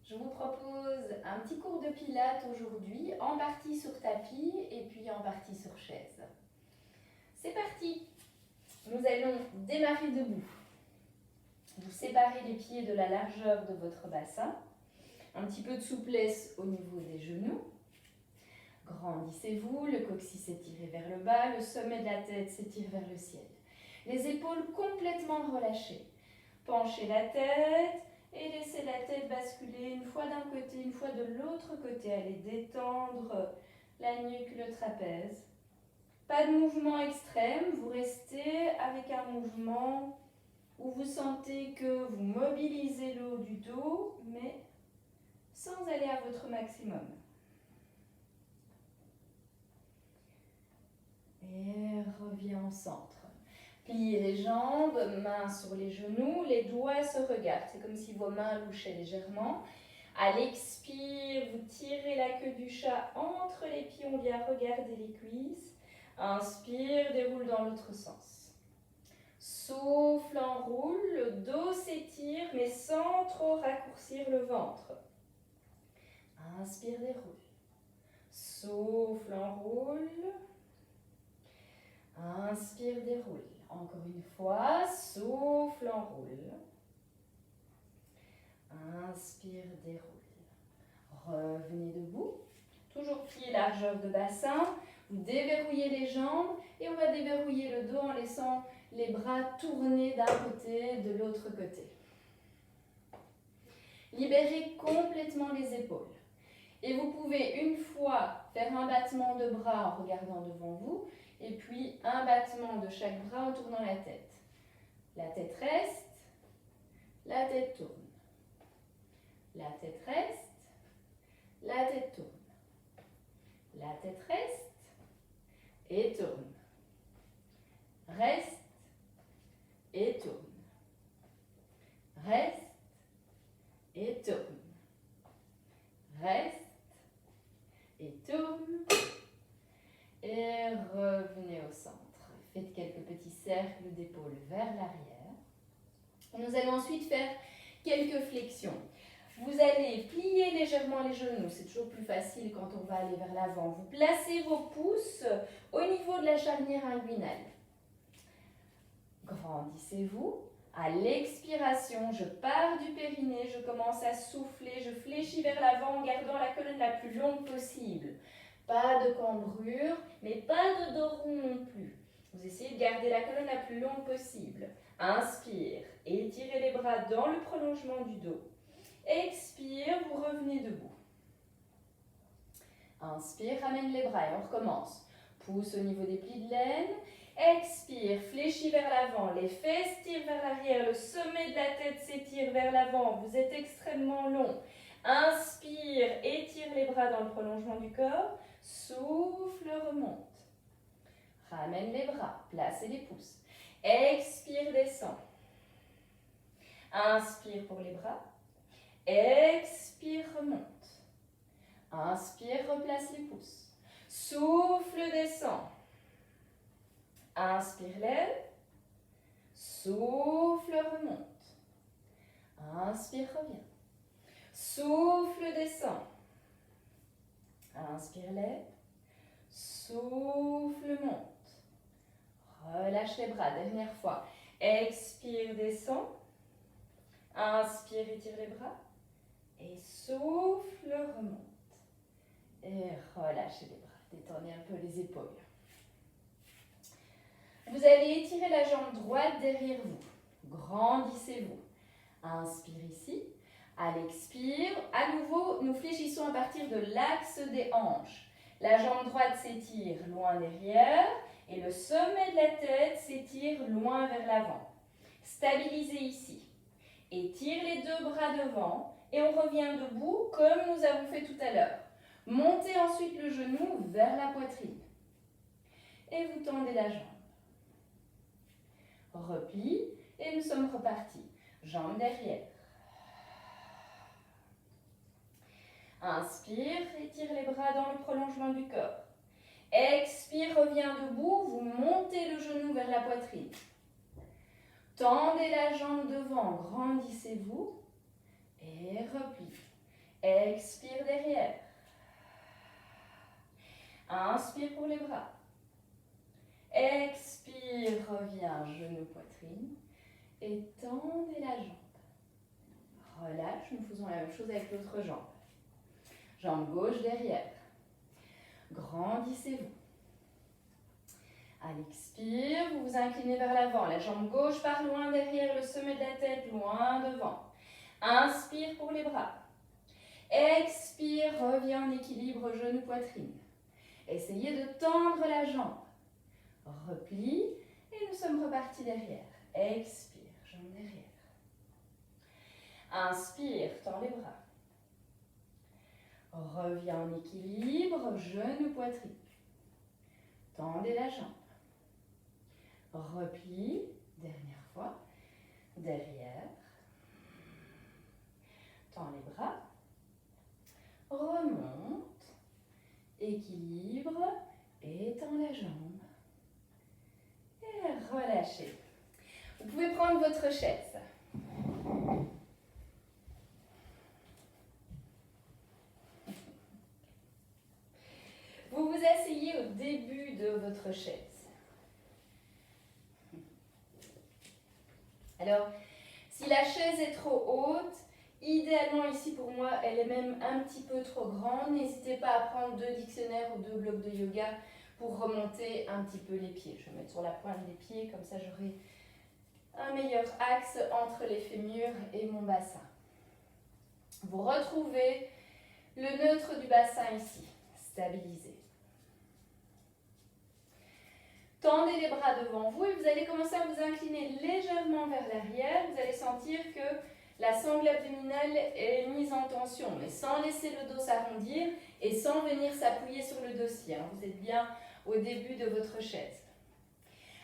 Je vous propose un petit cours de pilates aujourd'hui, en partie sur tapis et puis en partie sur chaise. C'est parti! Nous allons démarrer debout. Vous séparez les pieds de la largeur de votre bassin. Un petit peu de souplesse au niveau des genoux. Grandissez-vous, le coccyx s'étire vers le bas, le sommet de la tête s'étire vers le ciel. Les épaules complètement relâchées. Penchez la tête et laissez la tête basculer une fois d'un côté, une fois de l'autre côté. Allez détendre la nuque, le trapèze. Pas de mouvement extrême, vous restez avec un mouvement où vous sentez que vous mobilisez le haut du dos, mais sans aller à votre maximum. Et reviens au centre. Pliez les jambes, mains sur les genoux, les doigts se regardent. C'est comme si vos mains louchaient légèrement. À l'expire, vous tirez la queue du chat entre les pieds, on vient regarder les cuisses. Inspire, déroule dans l'autre sens. Souffle, enroule, le dos s'étire, mais sans trop raccourcir le ventre. Inspire, déroule. Souffle, enroule. Inspire, déroule. Encore une fois, souffle, enroule. Inspire, déroule. Revenez debout. Toujours pied largeur de bassin. Vous déverrouillez les jambes et on va déverrouiller le dos en laissant les bras tourner d'un côté, de l'autre côté. Libérez complètement les épaules. Et vous pouvez une fois faire un battement de bras en regardant devant vous et puis un battement de chaque bras en tournant la tête. La tête reste, la tête tourne. La tête reste, la tête tourne. La tête reste et tourne. Reste et tourne. Reste et tourne. Reste et tourne. Et revenez au centre. Faites quelques petits cercles d'épaules vers l'arrière. Nous allons ensuite faire quelques flexions. Vous allez plier légèrement les genoux. C'est toujours plus facile quand on va aller vers l'avant. Vous placez vos pouces au niveau de la charnière inguinale. Grandissez-vous. À l'expiration, je pars du périnée, je commence à souffler, je fléchis vers l'avant en gardant la colonne la plus longue possible. Pas de cambrure, mais pas de dos rond non plus. Vous essayez de garder la colonne la plus longue possible. Inspire, étirez les bras dans le prolongement du dos. Expire, vous revenez debout. Inspire, ramène les bras et on recommence. Pouce au niveau des plis de laine. Expire, fléchis vers l'avant, les fesses tirent vers l'arrière, le sommet de la tête s'étire vers l'avant, vous êtes extrêmement long. Inspire, étire les bras dans le prolongement du corps, souffle, remonte. Ramène les bras, placez les pouces. Expire, descend. Inspire pour les bras. Expire, remonte. Inspire, replace les pouces. Souffle, descend. Inspire, lève. Souffle, remonte. Inspire, revient. Souffle, descend. Inspire, lève. Souffle, monte. Relâche les bras, dernière fois. Expire, descend. Inspire, étire les bras. Et souffle, remonte. Et relâchez les bras. Détendez un peu les épaules. Vous allez étirer la jambe droite derrière vous. Grandissez-vous. Inspire ici. À l'expire, à nouveau, nous fléchissons à partir de l'axe des hanches. La jambe droite s'étire loin derrière et le sommet de la tête s'étire loin vers l'avant. Stabilisez ici. Étire les deux bras devant et on revient debout comme nous avons fait tout à l'heure. Montez ensuite le genou vers la poitrine. Et vous tendez la jambe. Repli et nous sommes repartis. Jambes derrière. Inspire, étire les bras dans le prolongement du corps. Expire, reviens debout, vous montez le genou vers la poitrine. Tendez la jambe devant, grandissez-vous et repli. Expire derrière. Inspire pour les bras. Expire, reviens, genou, poitrine. Et tendez la jambe. Relâche, nous faisons la même chose avec l'autre jambe. Jambe gauche derrière. Grandissez-vous. À l'expire, vous vous inclinez vers l'avant. La jambe gauche part loin derrière, le sommet de la tête loin devant. Inspire pour les bras. Expire, reviens en équilibre, genou, poitrine. Essayez de tendre la jambe. Replie et nous sommes repartis derrière. Expire, jambe derrière. Inspire, tends les bras. Reviens en équilibre, genou, poitrine. Tendez la jambe. Replie, dernière fois, derrière. Tends les bras. Remonte, équilibre, étends la jambe. Et relâchez. Vous pouvez prendre votre chaise. Vous vous asseyez au début de votre chaise. Alors, si la chaise est trop haute, idéalement ici pour moi, elle est même un petit peu trop grande. N'hésitez pas à prendre 2 dictionnaires ou 2 blocs de yoga pour remonter un petit peu les pieds. Je vais mettre sur la pointe des pieds, comme ça j'aurai un meilleur axe entre les fémurs et mon bassin. Vous retrouvez le neutre du bassin ici, stabilisé. Tendez les bras devant vous et vous allez commencer à vous incliner légèrement vers l'arrière. Vous allez sentir que la sangle abdominale est mise en tension, mais sans laisser le dos s'arrondir et sans venir s'appuyer sur le dossier. Vous êtes bien au début de votre chaise.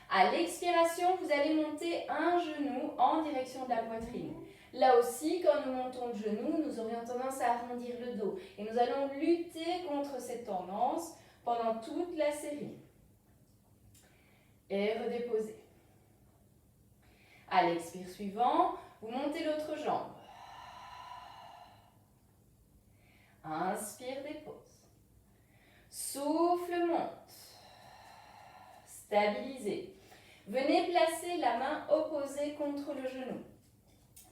À l'expiration, vous allez monter un genou en direction de la poitrine. Là aussi, quand nous montons le genou, nous aurions tendance à arrondir le dos. Et nous allons lutter contre cette tendance pendant toute la série. Et redéposez. À l'expire suivant, vous montez l'autre jambe. Inspire, dépose. Souffle, monte. Stabilisez. Venez placer la main opposée contre le genou.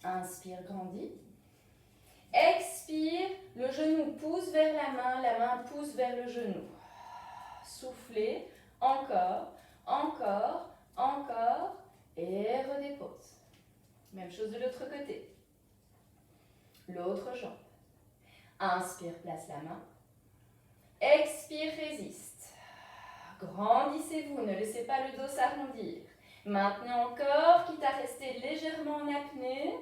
Inspire, grandis. Expire, le genou pousse vers la main pousse vers le genou. Soufflez, encore, encore, encore, et redépose. Même chose de l'autre côté. L'autre jambe. Inspire, place la main. Expire, résiste. Grandissez-vous, ne laissez pas le dos s'arrondir. Maintenez encore, quitte à rester légèrement en apnée.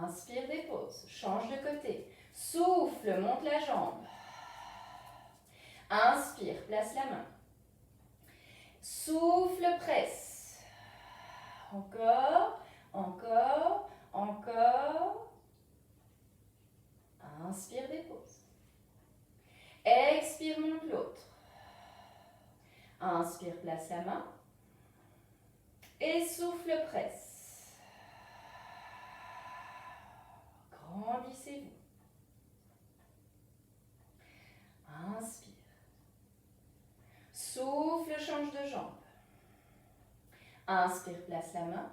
Inspire, dépose. Change de côté. Souffle, monte la jambe. Inspire, place la main. Souffle, presse. Encore, encore, encore. Inspire, dépose. Expire, monte l'autre. Inspire, place la main. Et souffle, presse. Grandissez-vous. Inspire. Souffle, change de jambe. Inspire, place la main.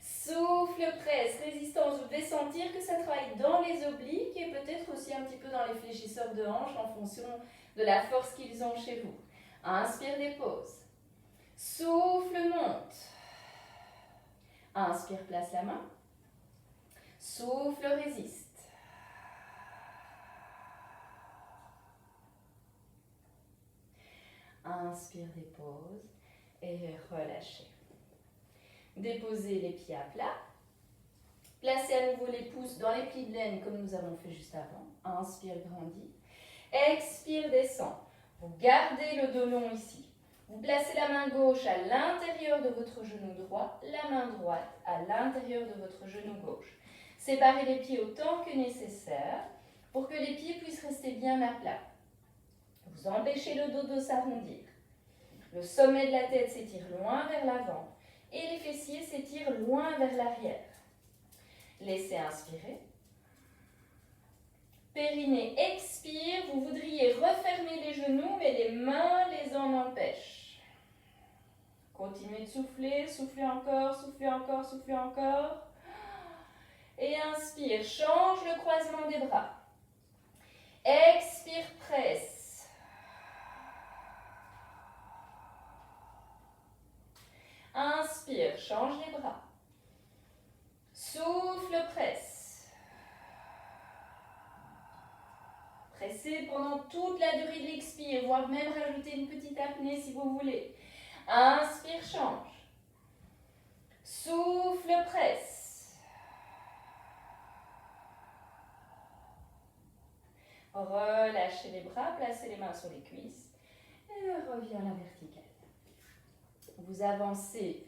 Souffle, presse, résistance. Vous devez sentir que ça travaille dans les obliques et peut-être aussi un petit peu dans les fléchisseurs de hanches en fonction de la force qu'ils ont chez vous. Inspire, dépose. Souffle, monte. Inspire, place la main. Souffle, résiste. Inspire, dépose et relâchez. Déposez les pieds à plat. Placez à nouveau les pouces dans les plis de laine comme nous avons fait juste avant. Inspire, grandis. Expire, descend. Vous gardez le dos long ici. Vous placez la main gauche à l'intérieur de votre genou droit, la main droite à l'intérieur de votre genou gauche. Séparez les pieds autant que nécessaire pour que les pieds puissent rester bien à plat. Vous empêchez le dos de s'arrondir. Le sommet de la tête s'étire loin vers l'avant et les fessiers s'étirent loin vers l'arrière. Laissez inspirer. Périnée, expire. Vous voudriez refermer les genoux, mais les mains les en empêchent. Continuez de souffler, soufflez encore, soufflez encore, soufflez encore. Et inspire, change le croisement des bras. Expire, presse. Inspire, change les bras. Souffle, presse. Pressez pendant toute la durée de l'expire, voire même rajouter une petite apnée si vous voulez. Inspire, change. Souffle, presse. Relâchez les bras, placez les mains sur les cuisses et reviens à la verticale. Vous avancez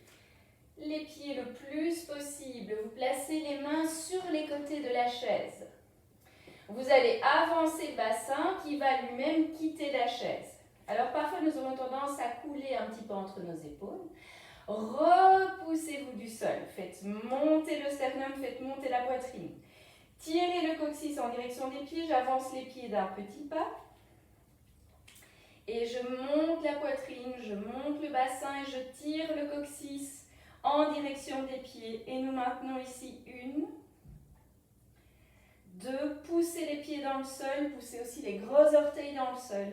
les pieds le plus possible, vous placez les mains sur les côtés de la chaise. Vous allez avancer le bassin qui va lui-même quitter la chaise. Alors parfois nous aurons tendance à couler un petit peu entre nos épaules. Repoussez-vous du sol, faites monter le sternum, faites monter la poitrine. Tirez le coccyx en direction des pieds, j'avance les pieds d'un petit pas. Et je monte la poitrine, je monte le bassin et je tire le coccyx en direction des pieds. Et nous maintenons ici 1, 2, poussez les pieds dans le sol, poussez aussi les gros orteils dans le sol.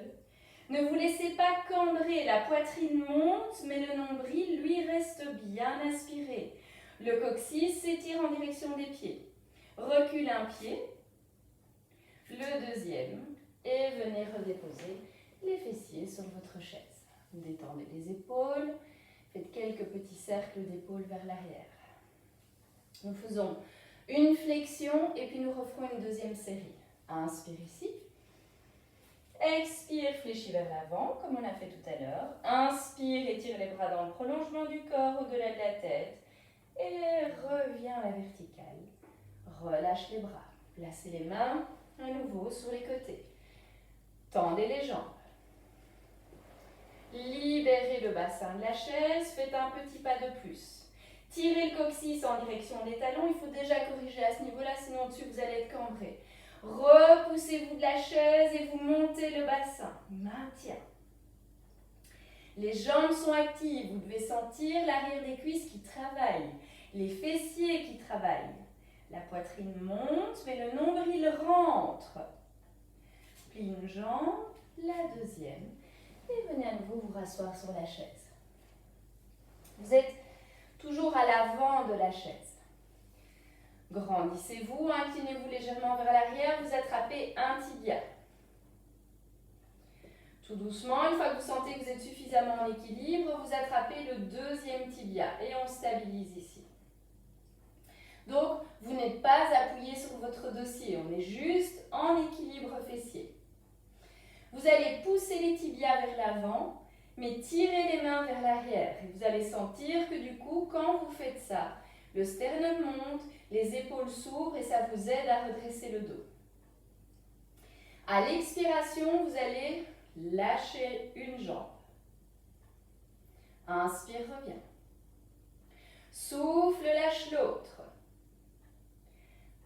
Ne vous laissez pas cambrer, la poitrine monte, mais le nombril, lui, reste bien aspiré. Le coccyx s'étire en direction des pieds. Recule un pied, le deuxième, et venez redéposer les fessiers sur votre chaise. Détendez les épaules, faites quelques petits cercles d'épaules vers l'arrière. Nous faisons une flexion et puis nous referons une deuxième série. Inspire ici. Expire, fléchis vers l'avant, comme on a fait tout à l'heure. Inspire, étire les bras dans le prolongement du corps, au-delà de la tête. Et reviens à la verticale. Relâche les bras. Placez les mains à nouveau sur les côtés. Tendez les jambes. Libérez le bassin de la chaise. Faites un petit pas de plus. Tirez le coccyx en direction des talons. Il faut déjà corriger à ce niveau-là, sinon au-dessus vous allez être cambré. Repoussez-vous de la chaise et vous montez le bassin. Maintien. Les jambes sont actives. Vous devez sentir l'arrière des cuisses qui travaillent. Les fessiers qui travaillent. La poitrine monte, mais le nombril rentre. Plie une jambe, la deuxième. Et venez à nouveau vous rasseoir sur la chaise. Vous êtes toujours à l'avant de la chaise. Grandissez-vous, inclinez-vous légèrement vers l'arrière, vous attrapez un tibia. Tout doucement, une fois que vous sentez que vous êtes suffisamment en équilibre, vous attrapez le deuxième tibia et on stabilise ici. Donc, vous n'êtes pas appuyé sur votre dossier, on est juste en équilibre fessier. Vous allez pousser les tibias vers l'avant, mais tirez les mains vers l'arrière. Et vous allez sentir que du coup, quand vous faites ça, le sternum monte, les épaules s'ouvrent et ça vous aide à redresser le dos. À l'expiration, vous allez lâcher une jambe. Inspire, reviens. Souffle, lâche l'autre.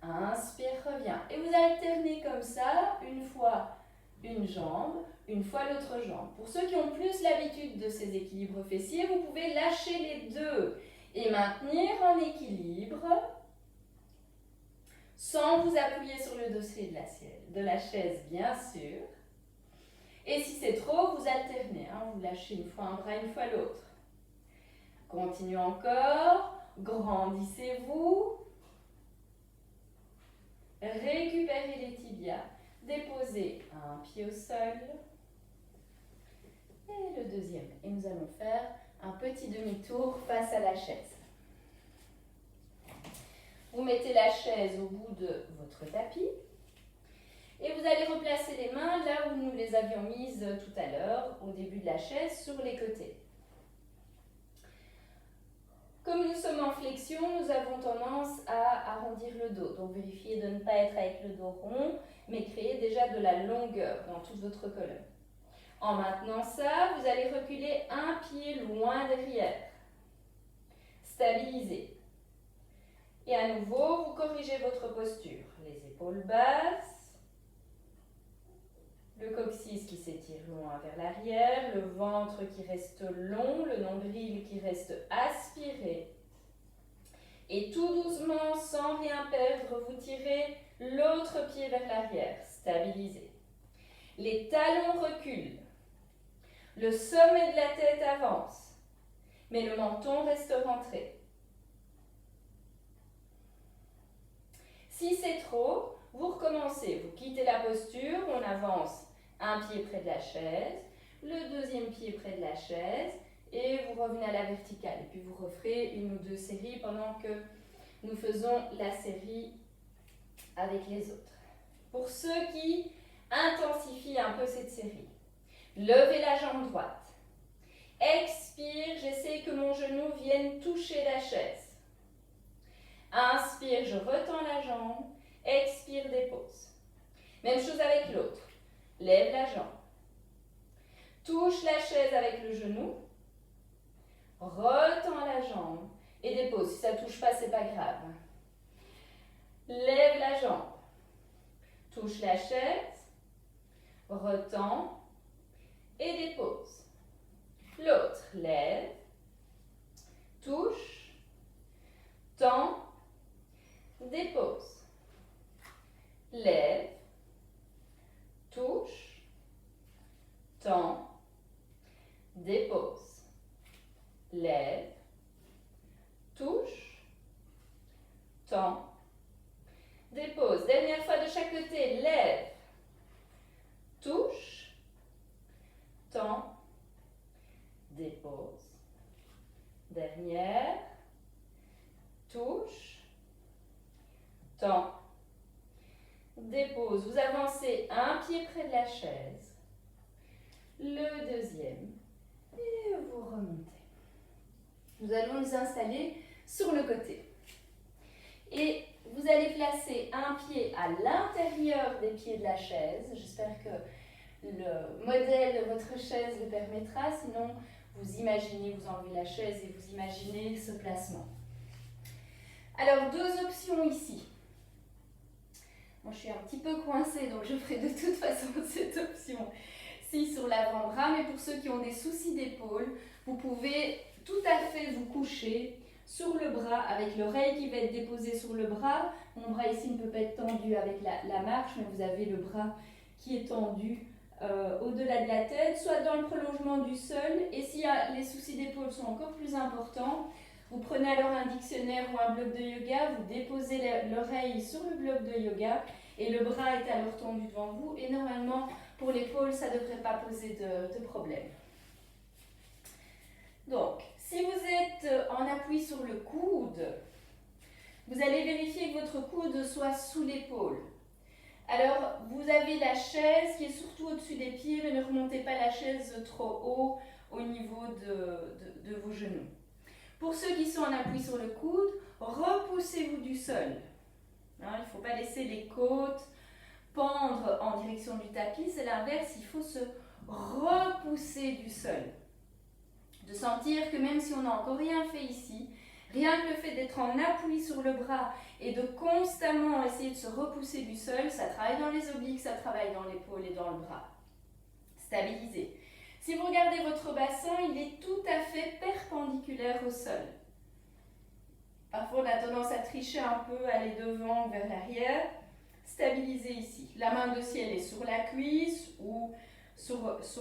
Inspire, reviens. Et vous alternez comme ça, une fois une jambe, une fois l'autre jambe. Pour ceux qui ont plus l'habitude de ces équilibres fessiers, vous pouvez lâcher les deux et maintenir en équilibre sans vous appuyer sur le dossier de la chaise, bien sûr. Et si c'est trop, vous alternez. Vous lâchez une fois un bras, une fois l'autre. Continuez encore. Grandissez-vous. Récupérez les tibias. Déposez un pied au sol. Et le deuxième. Et nous allons faire un petit demi-tour face à la chaise. Vous mettez la chaise au bout de votre tapis. Et vous allez replacer les mains là où nous les avions mises tout à l'heure, au début de la chaise, sur les côtés. Comme nous sommes en flexion, nous avons tendance à arrondir le dos. Donc vérifiez de ne pas être avec le dos rond, mais créez déjà de la longueur dans toute votre colonne. En maintenant ça, vous allez reculer un pied loin derrière. Stabilisez. Et à nouveau, vous corrigez votre posture. Les épaules basses. Le coccyx qui s'étire loin vers l'arrière, le ventre qui reste long, le nombril qui reste aspiré. Et tout doucement, sans rien perdre, vous tirez l'autre pied vers l'arrière, stabilisé. Les talons reculent. Le sommet de la tête avance, mais le menton reste rentré. Si c'est trop, vous recommencez. Vous quittez la posture, on avance un pied près de la chaise, le deuxième pied près de la chaise, et vous revenez à la verticale. Et puis vous referez une ou deux séries pendant que nous faisons la série avec les autres. Pour ceux qui intensifient un peu cette série, levez la jambe droite. Expire, j'essaie que mon genou vienne toucher la chaise. Inspire, je retends la jambe. Expire, dépose. Même chose avec l'autre. Lève la jambe. Touche la chaise avec le genou. Retends la jambe et dépose. Si ça ne touche pas, ce n'est pas grave. Lève la jambe. Touche la chaise. Retends et dépose. L'autre, lève. Touche. Tend. Dépose. Lève, touche, tend, dépose. Lève, touche, tend, dépose. Dernière fois de chaque côté, lève, touche, tend, dépose. Dernière, touche, tend, dépose. Vous avancez un pied près de la chaise, le deuxième, et vous remontez. Nous allons nous installer sur le côté. Et vous allez placer un pied à l'intérieur des pieds de la chaise. J'espère que le modèle de votre chaise le permettra. Sinon, vous imaginez, vous enlevez la chaise et vous imaginez ce placement. Alors, deux options ici. Moi, je suis un petit peu coincée, donc je ferai de toute façon cette option-ci sur l'avant-bras. Mais pour ceux qui ont des soucis d'épaule, vous pouvez tout à fait vous coucher sur le bras avec l'oreille qui va être déposée sur le bras. Mon bras ici ne peut pas être tendu avec la marche, mais vous avez le bras qui est tendu au-delà de la tête, soit dans le prolongement du sol. Et si les soucis d'épaule sont encore plus importants, vous prenez alors un dictionnaire ou un bloc de yoga, vous déposez l'oreille sur le bloc de yoga et le bras est alors tendu devant vous. Et normalement, pour l'épaule, ça ne devrait pas poser de problème. Donc, si vous êtes en appui sur le coude, vous allez vérifier que votre coude soit sous l'épaule. Alors, vous avez la chaise qui est surtout au-dessus des pieds, mais ne remontez pas la chaise trop haut au niveau de vos genoux. Pour ceux qui sont en appui sur le coude, repoussez-vous du sol. Il ne faut pas laisser les côtes pendre en direction du tapis, c'est l'inverse, il faut se repousser du sol. De sentir que même si on n'a encore rien fait ici, rien que le fait d'être en appui sur le bras et de constamment essayer de se repousser du sol, ça travaille dans les obliques, ça travaille dans l'épaule et dans le bras. Stabilisez. Si vous regardez votre bassin, il est tout à fait perpendiculaire au sol. Parfois, on a tendance à tricher un peu, aller devant ou vers l'arrière. Stabilisez ici. La main de ciel est sur la cuisse ou sur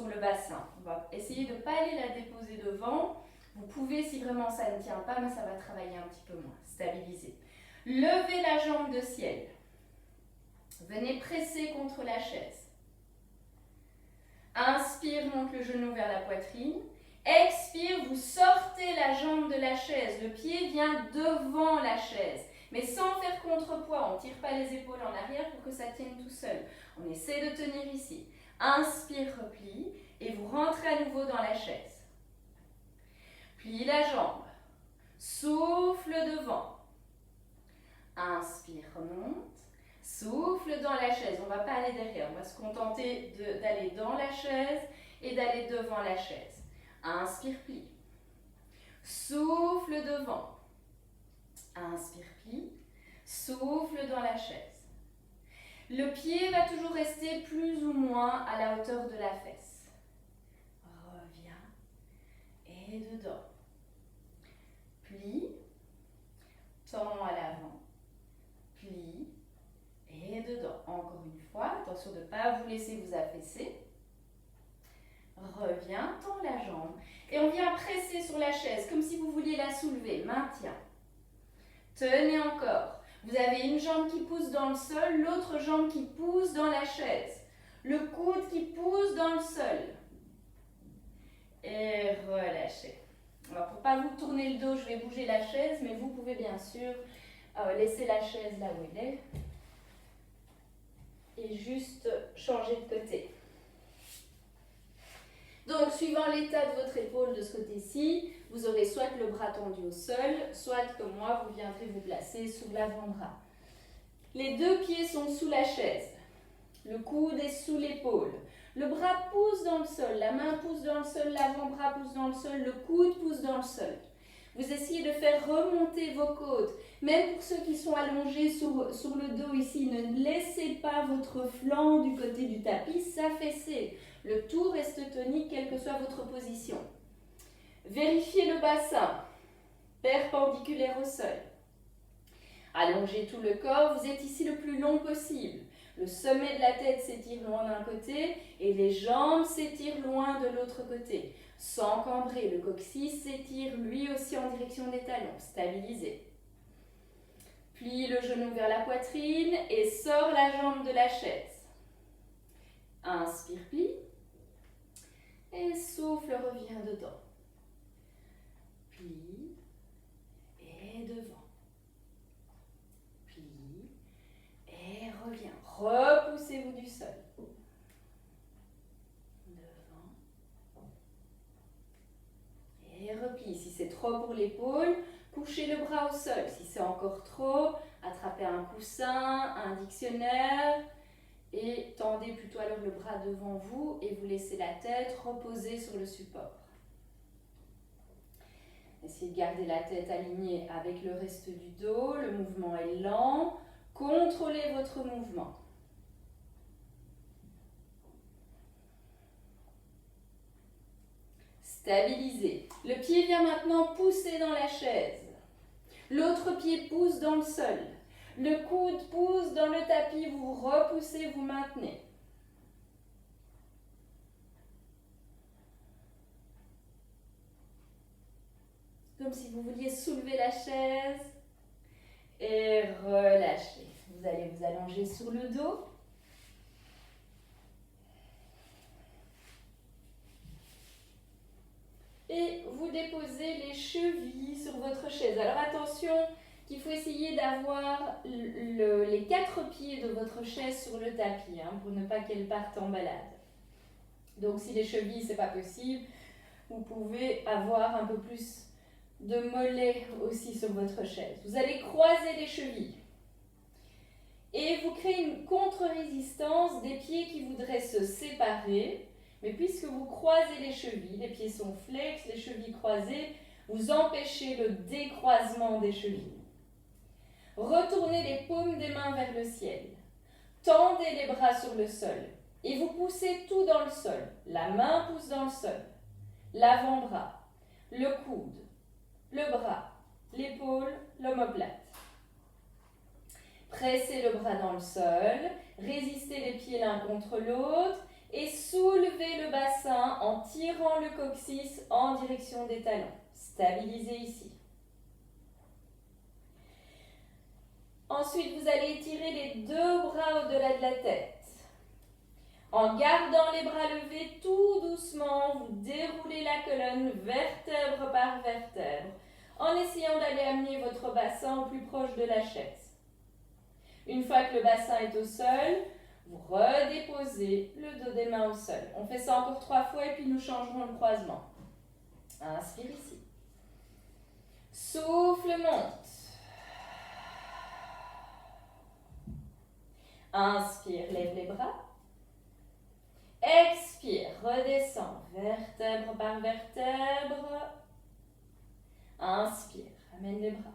le bassin. On va essayer de ne pas aller la déposer devant. Vous pouvez, si vraiment ça ne tient pas, mais ça va travailler un petit peu moins. Stabilisez. Levez la jambe de ciel. Venez presser contre la chaise. Inspire, monte le genou vers la poitrine. Expire, vous sortez la jambe de la chaise. Le pied vient devant la chaise. Mais sans faire contrepoids, on ne tire pas les épaules en arrière pour que ça tienne tout seul. On essaie de tenir ici. Inspire, replie et vous rentrez à nouveau dans la chaise. Plie la jambe. Souffle devant. Inspire, remonte. Souffle dans la chaise. On ne va pas aller derrière. On va se contenter d'aller dans la chaise et d'aller devant la chaise. Inspire, plie. Souffle devant. Inspire, plie. Souffle dans la chaise. Le pied va toujours rester plus ou moins à la hauteur de la fesse. Reviens et dedans. Plie, tends à l'avant, plie et dedans. Encore une fois, attention de ne pas vous laisser vous affaisser. Reviens, tends la jambe. Et on vient presser sur la chaise, comme si vous vouliez la soulever. Maintien. Tenez encore. Vous avez une jambe qui pousse dans le sol, l'autre jambe qui pousse dans la chaise. Le coude qui pousse dans le sol. Et relâchez. Alors, pour ne pas vous tourner le dos, je vais bouger la chaise, mais vous pouvez bien sûr laisser la chaise là où elle est. Et juste changer de côté. Donc, suivant l'état de votre épaule de ce côté-ci, vous aurez soit le bras tendu au sol, soit comme moi, vous viendrez vous placer sous l'avant-bras. Les deux pieds sont sous la chaise. Le coude est sous l'épaule. Le bras pousse dans le sol, la main pousse dans le sol, l'avant-bras pousse dans le sol, le coude pousse dans le sol. Vous essayez de faire remonter vos côtes. Même pour ceux qui sont allongés sur le dos ici, ne laissez pas votre flanc du côté du tapis s'affaisser. Le tout reste tonique, quelle que soit votre position. Vérifiez le bassin, perpendiculaire au sol. Allongez tout le corps, vous êtes ici le plus long possible. Le sommet de la tête s'étire loin d'un côté et les jambes s'étirent loin de l'autre côté. Sans cambrer, le coccyx s'étire lui aussi en direction des talons. Stabilisez. Plie le genou vers la poitrine et sors la jambe de la chaise. Inspire, plie. Et souffle, reviens dedans. Plie et devant. Plie et reviens. Repoussez-vous du sol. Devant. Et replie. Si c'est trop pour l'épaule, couchez le bras au sol. Si c'est encore trop, attrapez un coussin, un dictionnaire et tendez plutôt alors le bras devant vous et vous laissez la tête reposer sur le support. Essayez de garder la tête alignée avec le reste du dos. Le mouvement est lent. Contrôlez votre mouvement. Stabilisez. Le pied vient maintenant pousser dans la chaise. L'autre pied pousse dans le sol. Le coude pousse dans le tapis. Vous repoussez, vous maintenez. Comme si vous vouliez soulever la chaise. Et relâchez. Vous allez vous allonger sur le dos. Et vous déposez les chevilles sur votre chaise. Alors attention qu'il faut essayer d'avoir les 4 pieds de votre chaise sur le tapis pour ne pas qu'elle parte en balade. Donc si les chevilles, c'est pas possible, vous pouvez avoir un peu plus de mollets aussi sur votre chaise. Vous allez croiser les chevilles. Et vous créez une contre-résistance des pieds qui voudraient se séparer. Mais puisque vous croisez les chevilles, les pieds sont flex, les chevilles croisées, vous empêchez le décroisement des chevilles. Retournez les paumes des mains vers le ciel. Tendez les bras sur le sol. Et vous poussez tout dans le sol. La main pousse dans le sol. L'avant-bras, le coude, le bras, l'épaule, l'omoplate. Pressez le bras dans le sol. Résistez les pieds l'un contre l'autre. Et soulevez le bassin en tirant le coccyx en direction des talons. Stabilisez ici. Ensuite, vous allez étirer les 2 bras au-delà de la tête. En gardant les bras levés tout doucement, vous déroulez la colonne vertèbre par vertèbre en essayant d'aller amener votre bassin au plus proche de la chaise. Une fois que le bassin est au sol, vous redéposez le dos des mains au sol. On fait ça encore 3 fois et puis nous changerons le croisement. Inspire ici. Souffle, monte. Inspire, lève les bras. Expire, redescend, vertèbre par vertèbre. Inspire, amène les bras.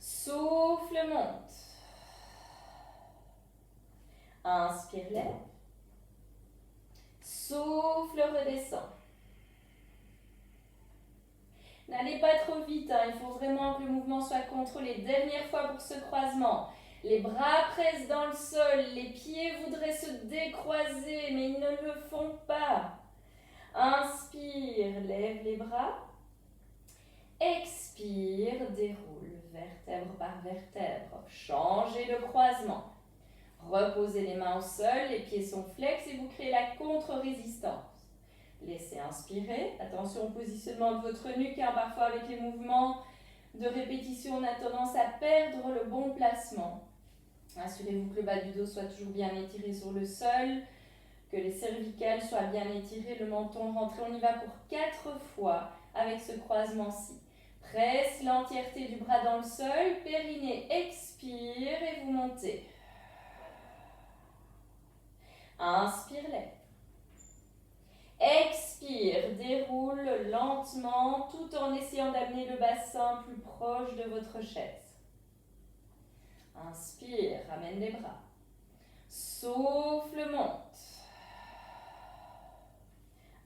Souffle, monte. Inspire, lève. Souffle, redescend. N'allez pas trop vite, hein. Il faut vraiment que le mouvement soit contrôlé. Dernière fois pour ce croisement. Les bras pressent dans le sol, les pieds voudraient se décroiser, mais ils ne le font pas. Inspire, lève les bras. Expire, déroule, vertèbre par vertèbre. Changez le croisement. Reposez les mains au sol, les pieds sont flex et vous créez la contre-résistance. Laissez inspirer. Attention au positionnement de votre nuque, hein. Parfois avec les mouvements de répétition, on a tendance à perdre le bon placement. Assurez-vous que le bas du dos soit toujours bien étiré sur le sol, que les cervicales soient bien étirées, le menton rentré. On y va pour 4 fois avec ce croisement-ci. Presse l'entièreté du bras dans le sol, périnée, expire et vous montez. Inspire, lève. Expire, déroule lentement tout en essayant d'amener le bassin plus proche de votre chaise. Inspire, ramène les bras. Souffle, monte.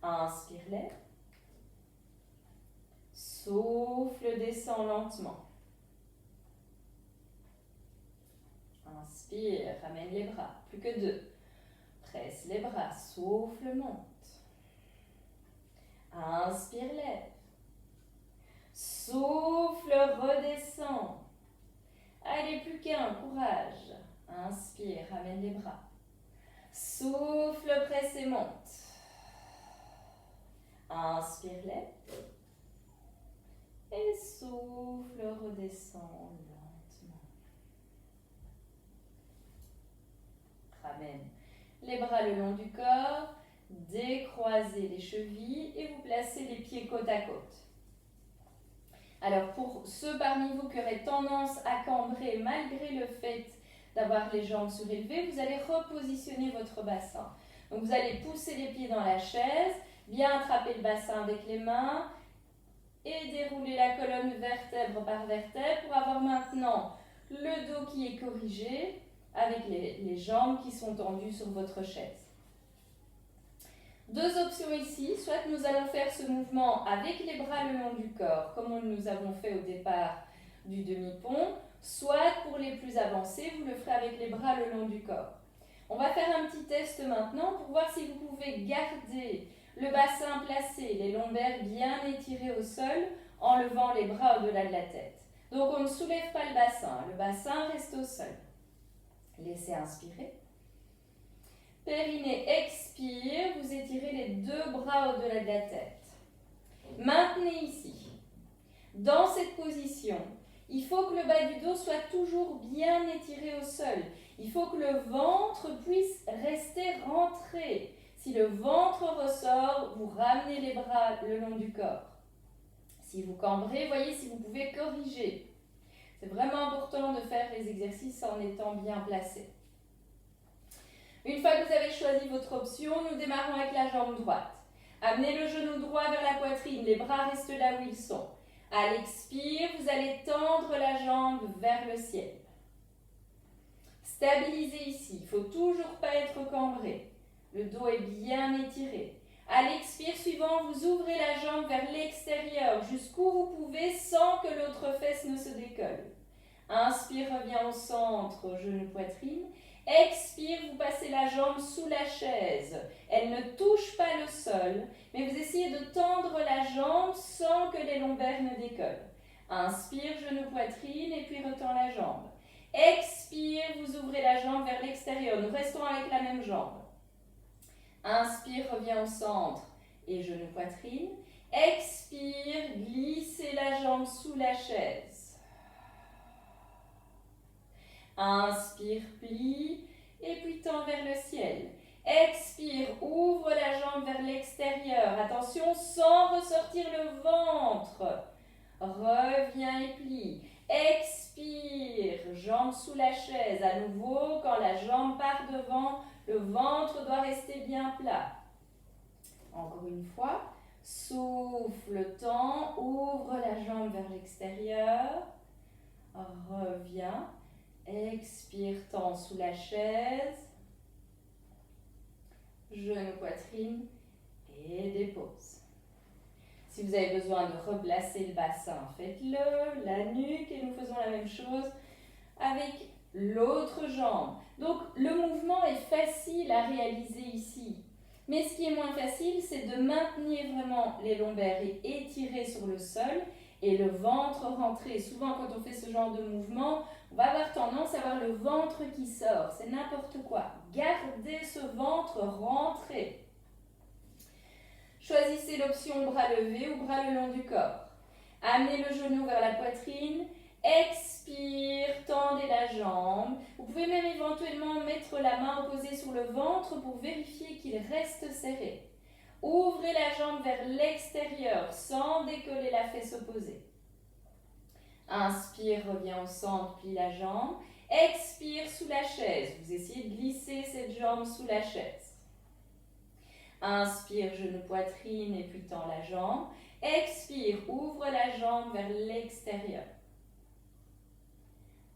Inspire, lève. Souffle, descend lentement. Inspire, ramène les bras. Plus que 2. Presse les bras, souffle, monte. Inspire, lève. Souffle, redescend. Allez, plus qu'un, courage. Inspire, ramène les bras. Souffle, presse et monte. Inspire, lève. Et souffle, redescend lentement. Ramène les bras le long du corps. Décroisez les chevilles et vous placez les pieds côte à côte. Alors pour ceux parmi vous qui auraient tendance à cambrer malgré le fait d'avoir les jambes surélevées, vous allez repositionner votre bassin. Donc vous allez pousser les pieds dans la chaise, bien attraper le bassin avec les mains et dérouler la colonne vertèbre par vertèbre pour avoir maintenant le dos qui est corrigé avec les jambes qui sont tendues sur votre chaise. 2 options ici, soit nous allons faire ce mouvement avec les bras le long du corps, comme nous avons fait au départ du demi-pont, soit pour les plus avancés, vous le ferez avec les bras le long du corps. On va faire un petit test maintenant pour voir si vous pouvez garder le bassin placé, les lombaires bien étirés au sol, en levant les bras au-delà de la tête. Donc on ne soulève pas le bassin reste au sol. Laissez inspirer. Périnée, expire, vous étirez les 2 bras au-delà de la tête. Maintenez ici. Dans cette position, il faut que le bas du dos soit toujours bien étiré au sol. Il faut que le ventre puisse rester rentré. Si le ventre ressort, vous ramenez les bras le long du corps. Si vous cambrez, voyez si vous pouvez corriger. C'est vraiment important de faire les exercices en étant bien placé. Une fois que vous avez choisi votre option, nous démarrons avec la jambe droite. Amenez le genou droit vers la poitrine, les bras restent là où ils sont. À l'expire, vous allez tendre la jambe vers le ciel. Stabilisez ici, il ne faut toujours pas être cambré. Le dos est bien étiré. À l'expire suivant, vous ouvrez la jambe vers l'extérieur, jusqu'où vous pouvez sans que l'autre fesse ne se décolle. Inspire, revient au centre, genou, poitrine. Expire, vous passez la jambe sous la chaise. Elle ne touche pas le sol, mais vous essayez de tendre la jambe sans que les lombaires ne décollent. Inspire, genou, poitrine, et puis retends la jambe. Expire, vous ouvrez la jambe vers l'extérieur. Nous restons avec la même jambe. Inspire, revient au centre et genou, poitrine. Expire, glissez la jambe sous la chaise. Inspire, plie et puis tend vers le ciel. Expire, ouvre la jambe vers l'extérieur. Attention, sans ressortir le ventre. Reviens et plie. Expire, jambe sous la chaise. À nouveau, quand la jambe part devant, le ventre doit rester bien plat. Encore une fois, souffle, tend, ouvre la jambe vers l'extérieur. Reviens. Expire, tend sous la chaise. genou, poitrine et dépose. Si vous avez besoin de replacer le bassin, faites-le, la nuque, et nous faisons la même chose avec l'autre jambe. Donc le mouvement est facile à réaliser ici. Mais ce qui est moins facile, c'est de maintenir vraiment les lombaires et étirer sur le sol et le ventre rentrer. Souvent, quand on fait ce genre de mouvement, on va avoir tendance à avoir le ventre qui sort. C'est n'importe quoi. Gardez ce ventre rentré. Choisissez l'option bras levés ou bras le long du corps. Amenez le genou vers la poitrine. Expire, tendez la jambe. Vous pouvez même éventuellement mettre la main opposée sur le ventre pour vérifier qu'il reste serré. Ouvrez la jambe vers l'extérieur sans décoller la fesse opposée. Inspire, reviens au centre, plie la jambe. Expire sous la chaise. Vous essayez de glisser cette jambe sous la chaise. Inspire, genou, poitrine et puis tends la jambe. Expire, ouvre la jambe vers l'extérieur.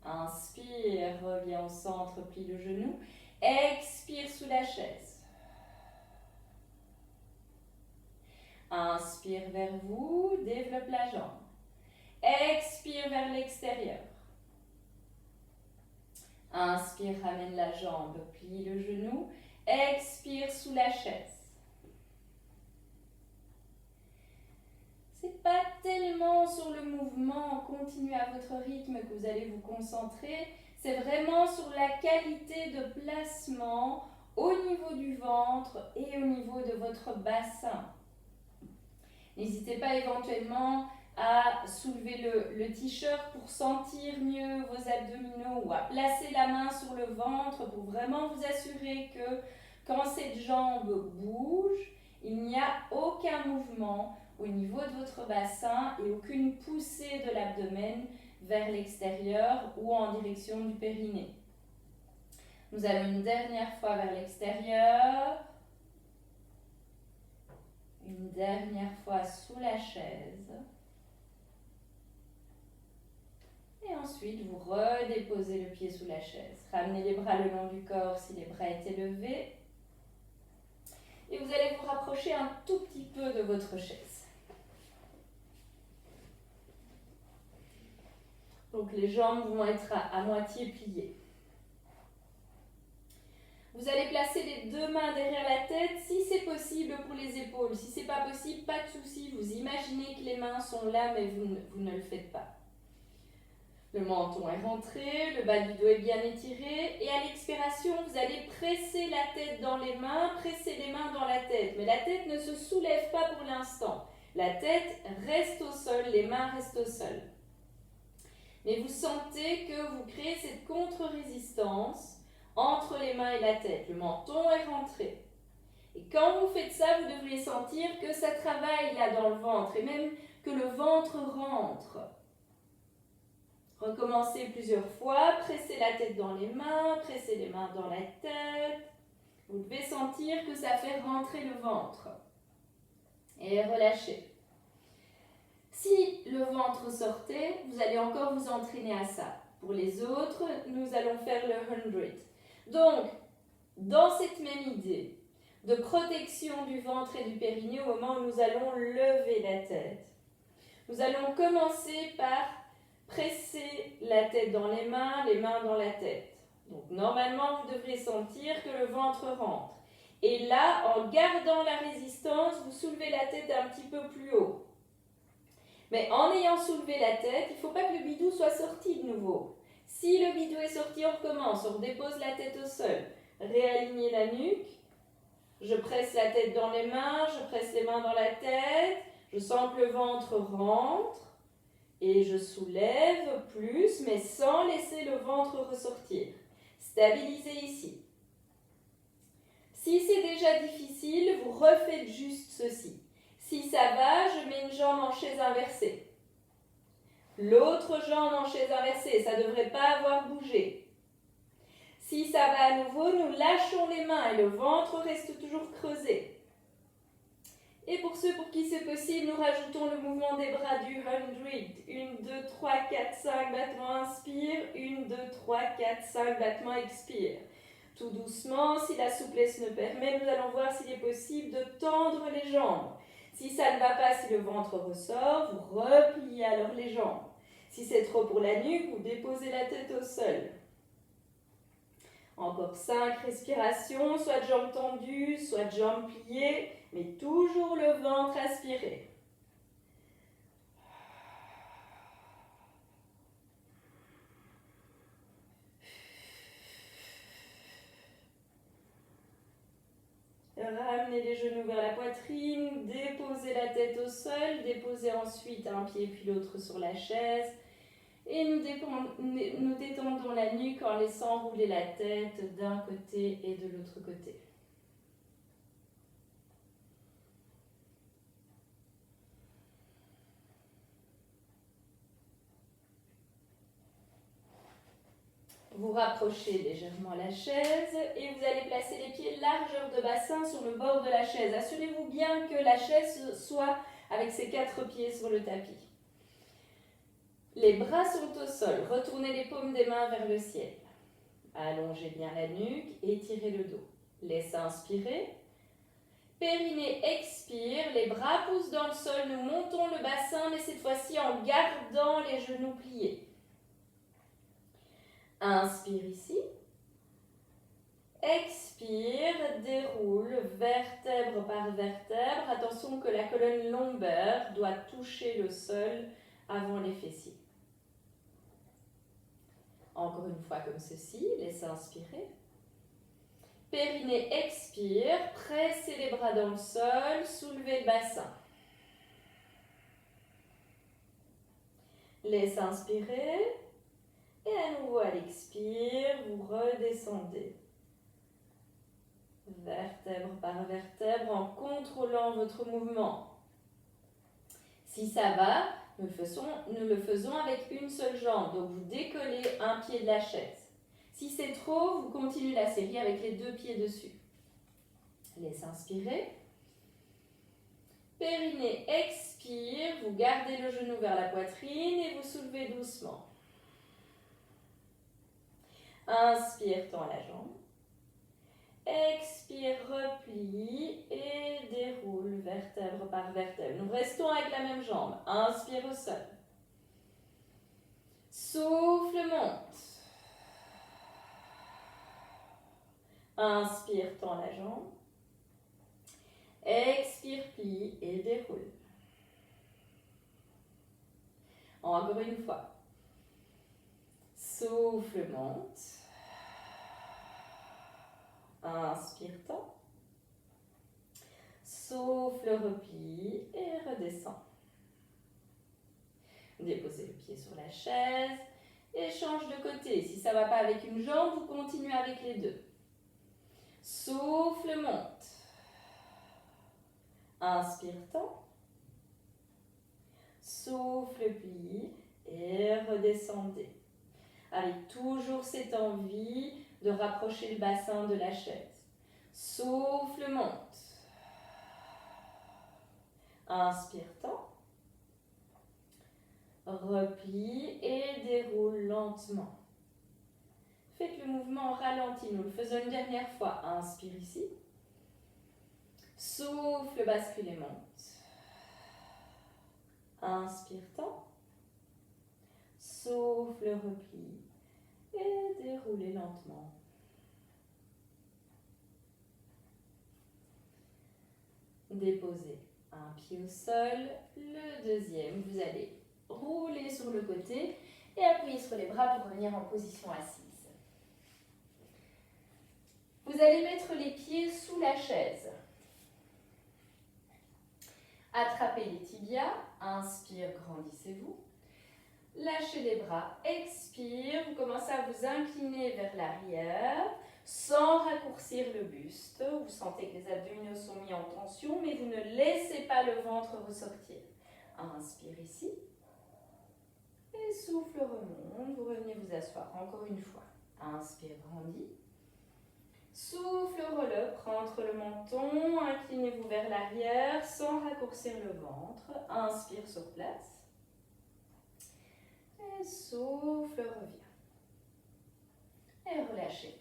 Inspire, reviens au centre, plie le genou. Expire sous la chaise. Inspire vers vous, développe la jambe. Expire vers l'extérieur. Inspire, ramène la jambe, plie le genou. Expire sous la chaise. C'est pas tellement sur le mouvement, continuez à votre rythme que vous allez vous concentrer. C'est vraiment sur la qualité de placement au niveau du ventre et au niveau de votre bassin. N'hésitez pas éventuellement à soulever le t-shirt pour sentir mieux vos abdominaux ou à placer la main sur le ventre pour vraiment vous assurer que quand cette jambe bouge, il n'y a aucun mouvement au niveau de votre bassin et aucune poussée de l'abdomen vers l'extérieur ou en direction du périnée. Nous allons une dernière fois vers l'extérieur. Une dernière fois sous la chaise. Et ensuite, vous redéposez le pied sous la chaise. Ramenez les bras le long du corps si les bras étaient levés. Et vous allez vous rapprocher un tout petit peu de votre chaise. Donc les jambes vont être à moitié pliées. Vous allez placer les deux mains derrière la tête, si c'est possible pour les épaules. Si ce n'est pas possible, pas de souci. Vous imaginez que les mains sont là, mais vous ne le faites pas. Le menton est rentré, le bas du dos est bien étiré. Et à l'expiration, vous allez presser la tête dans les mains, presser les mains dans la tête. Mais la tête ne se soulève pas pour l'instant. La tête reste au sol, les mains restent au sol. Mais vous sentez que vous créez cette contre-résistance entre les mains et la tête. Le menton est rentré. Et quand vous faites ça, vous devriez sentir que ça travaille là dans le ventre et même que le ventre rentre. Recommencez plusieurs fois, pressez la tête dans les mains, pressez les mains dans la tête. Vous devez sentir que ça fait rentrer le ventre. Et relâchez. Si le ventre sortait, vous allez encore vous entraîner à ça. Pour les autres, nous allons faire le 100. Donc, dans cette même idée de protection du ventre et du périnée au moment où nous allons lever la tête, nous allons commencer par presser la tête dans les mains dans la tête. Donc, normalement, vous devrez sentir que le ventre rentre. Et là, en gardant la résistance, vous soulevez la tête un petit peu plus haut. Mais en ayant soulevé la tête, il ne faut pas que le bidou soit sorti de nouveau. Si le bidou est sorti, on recommence. On redépose la tête au sol. Réalignez la nuque. Je presse la tête dans les mains, je presse les mains dans la tête. Je sens que le ventre rentre. Et je soulève plus, mais sans laisser le ventre ressortir. Stabilisez ici. Si c'est déjà difficile, vous refaites juste ceci. Si ça va, je mets une jambe en chaise inversée. L'autre jambe en chaise inversée, ça ne devrait pas avoir bougé. Si ça va à nouveau, nous lâchons les mains et le ventre reste toujours creusé. Et pour ceux pour qui c'est possible, nous rajoutons le mouvement des bras du 100. 1, 2, 3, 4, 5 battements, inspire. 1, 2, 3, 4, 5 battements, expire. Tout doucement, si la souplesse le permet, nous allons voir s'il est possible de tendre les jambes. Si ça ne va pas, si le ventre ressort, vous repliez alors les jambes. Si c'est trop pour la nuque, vous déposez la tête au sol. Encore 5 respirations, soit de jambes tendues, soit de jambes pliées, mais toujours le ventre aspiré. Ramenez les genoux vers la poitrine, déposez la tête au sol, déposez ensuite un pied puis l'autre sur la chaise. Et nous détendons la nuque en laissant rouler la tête d'un côté et de l'autre côté. Vous rapprochez légèrement la chaise et vous allez placer les pieds largeur de bassin sur le bord de la chaise. Assurez-vous bien que la chaise soit avec ses 4 pieds sur le tapis. Les bras sont au sol. Retournez les paumes des mains vers le ciel. Allongez bien la nuque et étirez le dos. Laissez inspirer. Périnée expire. Les bras poussent dans le sol. Nous montons le bassin, mais cette fois-ci en gardant les genoux pliés. Inspire ici. Expire, déroule vertèbre par vertèbre. Attention que la colonne lombaire doit toucher le sol avant les fessiers. Encore une fois comme ceci, laissez inspirer. Périnée expire, pressez les bras dans le sol, soulevez le bassin. Laissez inspirer. Et à nouveau à l'expire, vous redescendez. Vertèbre par vertèbre en contrôlant votre mouvement. Si ça va, nous le faisons avec une seule jambe. Donc vous décollez un pied de la chaise. Si c'est trop, vous continuez la série avec les 2 pieds dessus. Laissez inspirer. Périnée expire, vous gardez le genou vers la poitrine et vous soulevez doucement. Inspire, tend la jambe. Expire, replie et déroule vertèbre par vertèbre. Nous restons avec la même jambe. Inspire au sol. Souffle, monte. Inspire, tend la jambe. Expire, plie et déroule. Encore une fois. Souffle, monte. Inspire, tend. Souffle, replie et redescend. Déposez le pied sur la chaise et change de côté. Si ça ne va pas avec une jambe, vous continuez avec les 2. Souffle, monte. Inspire, tend. Souffle, plie et redescendez. Avec toujours cette envie de rapprocher le bassin de la chaise. Souffle, monte. Inspire, tend. Replie et déroule lentement. Faites le mouvement ralenti. Nous le faisons une dernière fois. Inspire ici. Souffle, bascule et monte. Inspire, tend. Souffle, replie et déroulez lentement. Déposez un pied au sol, le deuxième, vous allez rouler sur le côté et appuyer sur les bras pour revenir en position assise. Vous allez mettre les pieds sous la chaise. Attrapez les tibias, inspire, grandissez-vous. Lâchez les bras, expire, vous commencez à vous incliner vers l'arrière sans raccourcir le buste. Vous sentez que les abdominaux sont mis en tension, mais vous ne laissez pas le ventre ressortir. Inspire ici. Et souffle, remonte. Vous revenez vous asseoir encore une fois. Inspire, grandis. Souffle, relève, rentre le menton. Inclinez-vous vers l'arrière sans raccourcir le ventre. Inspire sur place. Et souffle, revient. Et relâchez.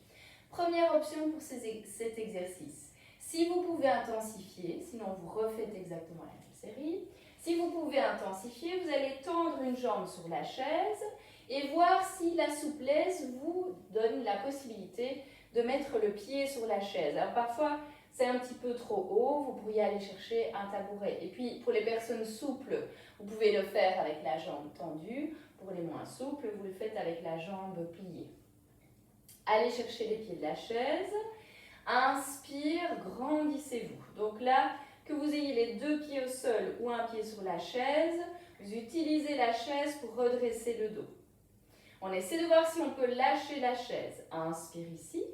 Première option pour cet exercice. Si vous pouvez intensifier, sinon vous refaites exactement la même série. Si vous pouvez intensifier, vous allez tendre une jambe sur la chaise et voir si la souplesse vous donne la possibilité de mettre le pied sur la chaise. Alors parfois, c'est un petit peu trop haut, vous pourriez aller chercher un tabouret. Et puis, pour les personnes souples, vous pouvez le faire avec la jambe tendue. Pour les moins souples, vous le faites avec la jambe pliée. Allez chercher les pieds de la chaise. Inspire, grandissez-vous. Donc là, que vous ayez les deux pieds au sol ou un pied sur la chaise, vous utilisez la chaise pour redresser le dos. On essaie de voir si on peut lâcher la chaise. Inspire ici.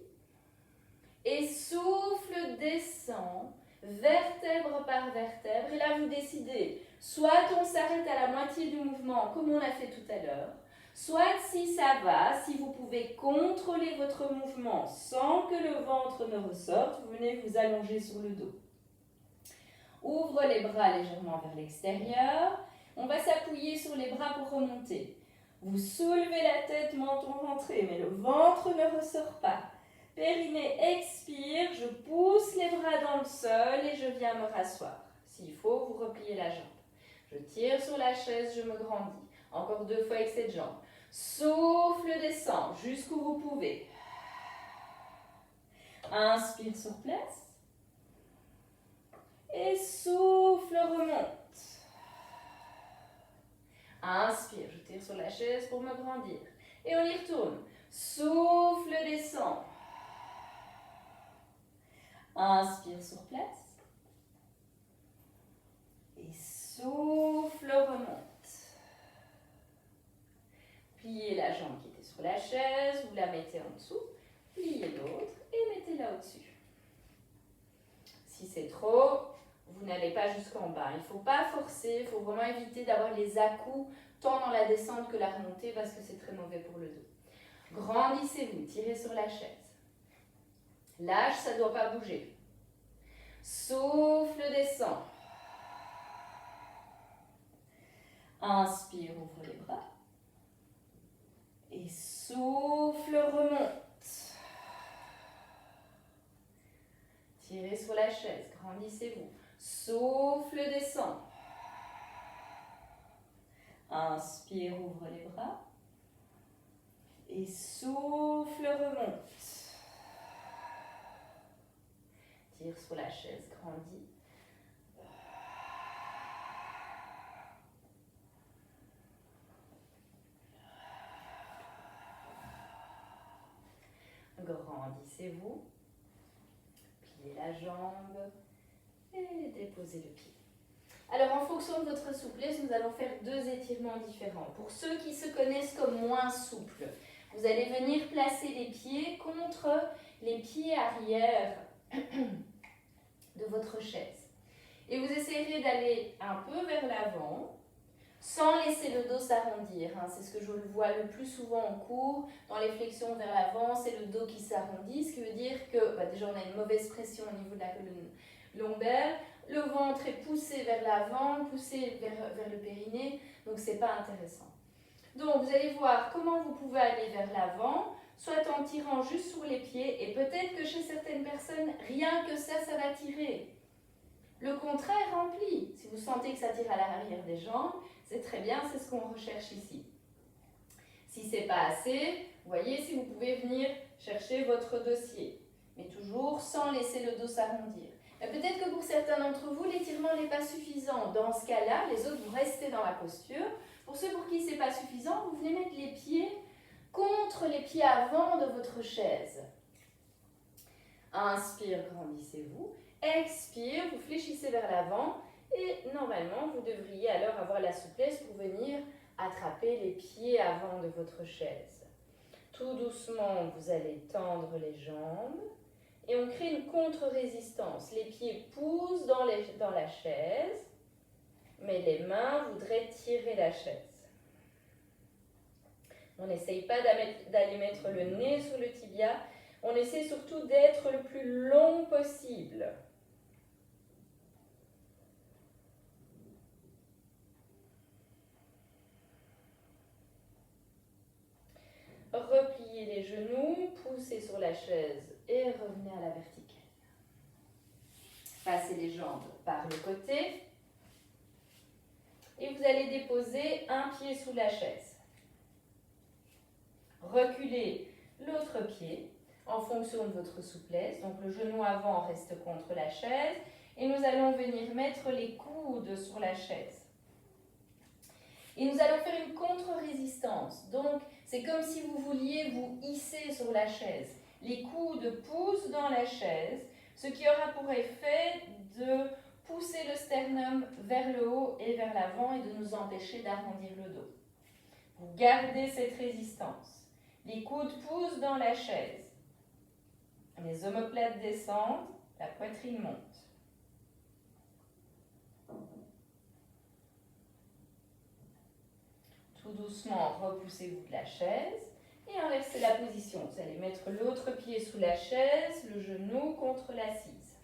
Et souffle, descend, vertèbre par vertèbre. Et là, vous décidez, soit on s'arrête à la moitié du mouvement, comme on a fait tout à l'heure, soit si ça va, si vous pouvez contrôler votre mouvement sans que le ventre ne ressorte, vous venez vous allonger sur le dos. Ouvre les bras légèrement vers l'extérieur. On va s'appuyer sur les bras pour remonter. Vous soulevez la tête, menton rentré, mais le ventre ne ressort pas. Périnée expire, je pousse les bras dans le sol et je viens me rasseoir. S'il faut, vous repliez la jambe. Je tire sur la chaise, je me grandis. Encore 2 fois avec cette jambe. Souffle, descend jusqu'où vous pouvez. Inspire sur place. Et souffle, remonte. Inspire, je tire sur la chaise pour me grandir. Et on y retourne. Souffle, descend. Inspire sur place. Et souffle, remonte. Pliez la jambe qui était sur la chaise, vous la mettez en dessous. Pliez l'autre et mettez-la au-dessus. Si c'est trop, vous n'allez pas jusqu'en bas. Il ne faut pas forcer, il faut vraiment éviter d'avoir les à-coups tant dans la descente que la remontée parce que c'est très mauvais pour le dos. Grandissez-vous, tirez sur la chaise. Lâche, ça ne doit pas bouger. Souffle, descend. Inspire, ouvre les bras. Et souffle, remonte. Tirez sur la chaise, grandissez-vous. Souffle, descend. Inspire, ouvre les bras. Et souffle, remonte. Tire sur la chaise, grandis. Grandissez-vous. Pliez la jambe et déposez le pied. Alors, en fonction de votre souplesse, nous allons faire 2 étirements différents. Pour ceux qui se connaissent comme moins souples, vous allez venir placer les pieds contre les pieds arrière de votre chaise. Et vous essayerez d'aller un peu vers l'avant, sans laisser le dos s'arrondir. C'est ce que je le vois le plus souvent en cours. Dans les flexions vers l'avant, c'est le dos qui s'arrondit, ce qui veut dire que déjà on a une mauvaise pression au niveau de la colonne lombaire. Le ventre est poussé vers l'avant, poussé vers le périnée, donc c'est pas intéressant. Donc vous allez voir comment vous pouvez aller vers l'avant, soit en tirant juste sur les pieds, et peut-être que chez certaines personnes, rien que ça va tirer. Le contraire remplit. Si vous sentez que ça tire à l'arrière des jambes, c'est très bien, c'est ce qu'on recherche ici. Si ce n'est pas assez, voyez si vous pouvez venir chercher votre dossier, mais toujours sans laisser le dos s'arrondir. Peut-être que pour certains d'entre vous, l'étirement n'est pas suffisant. Dans ce cas-là, les autres, vous restez dans la posture. Pour ceux pour qui ce n'est pas suffisant, vous venez mettre les pieds contre les pieds avant de votre chaise. Inspire, grandissez-vous. Expire, vous fléchissez vers l'avant. Et normalement, vous devriez alors avoir la souplesse pour venir attraper les pieds avant de votre chaise. Tout doucement, vous allez tendre les jambes. Et on crée une contre-résistance. Les pieds poussent dans la chaise, mais les mains voudraient tirer la chaise. On n'essaye pas d'aller mettre le nez sur le tibia. On essaie surtout d'être le plus long possible. Repliez les genoux, poussez sur la chaise et revenez à la verticale. Passez les jambes par le côté et vous allez déposer un pied sous la chaise. Reculez l'autre pied en fonction de votre souplesse. Donc le genou avant reste contre la chaise et nous allons venir mettre les coudes sur la chaise. Et nous allons faire une contre-résistance. Donc c'est comme si vous vouliez vous hisser sur la chaise. Les coudes poussent dans la chaise, ce qui aura pour effet de pousser le sternum vers le haut et vers l'avant et de nous empêcher d'arrondir le dos. Vous gardez cette résistance. Les coudes poussent dans la chaise. Les omoplates descendent, la poitrine monte. Tout doucement, repoussez-vous de la chaise et inversez la position. Vous allez mettre l'autre pied sous la chaise, le genou contre l'assise.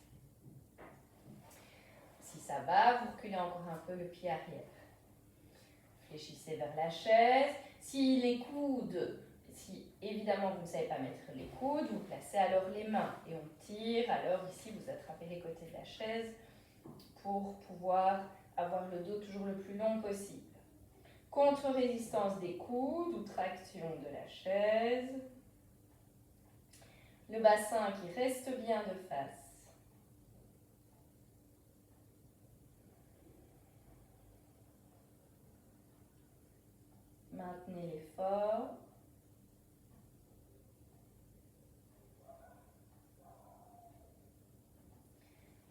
Si ça va, vous reculez encore un peu le pied arrière. Fléchissez vers la chaise. Si évidemment vous ne savez pas mettre les coudes, vous placez alors les mains et on tire. Alors ici, vous attrapez les côtés de la chaise pour pouvoir avoir le dos toujours le plus long possible. Contre-résistance des coudes ou traction de la chaise. Le bassin qui reste bien de face. Maintenez l'effort.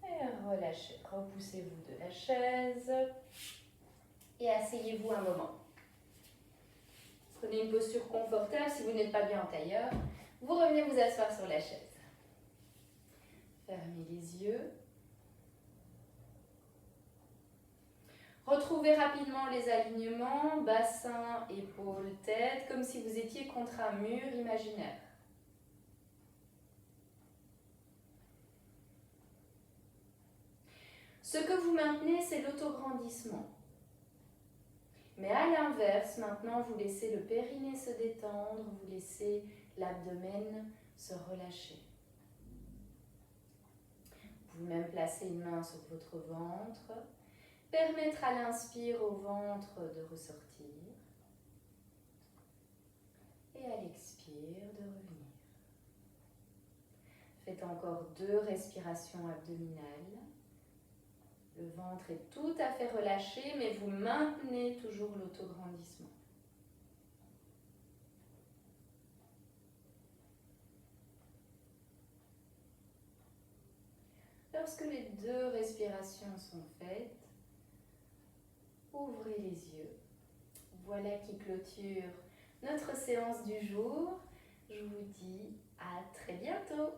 Et relâchez. Repoussez-vous de la chaise. Et asseyez-vous un moment. Prenez une posture confortable. Si vous n'êtes pas bien en tailleur, vous revenez vous asseoir sur la chaise. Fermez les yeux. Retrouvez rapidement les alignements, bassin, épaules, tête, comme si vous étiez contre un mur imaginaire. Ce que vous maintenez, c'est l'autograndissement. Mais à l'inverse, maintenant, vous laissez le périnée se détendre, vous laissez l'abdomen se relâcher. Vous pouvez même placer une main sur votre ventre. Permettre à l'inspire au ventre de ressortir et à l'expire de revenir. Faites encore 2 respirations abdominales. Le ventre est tout à fait relâché, mais vous maintenez toujours l'autograndissement. Lorsque les 2 respirations sont faites, ouvrez les yeux. Voilà qui clôture notre séance du jour. Je vous dis à très bientôt.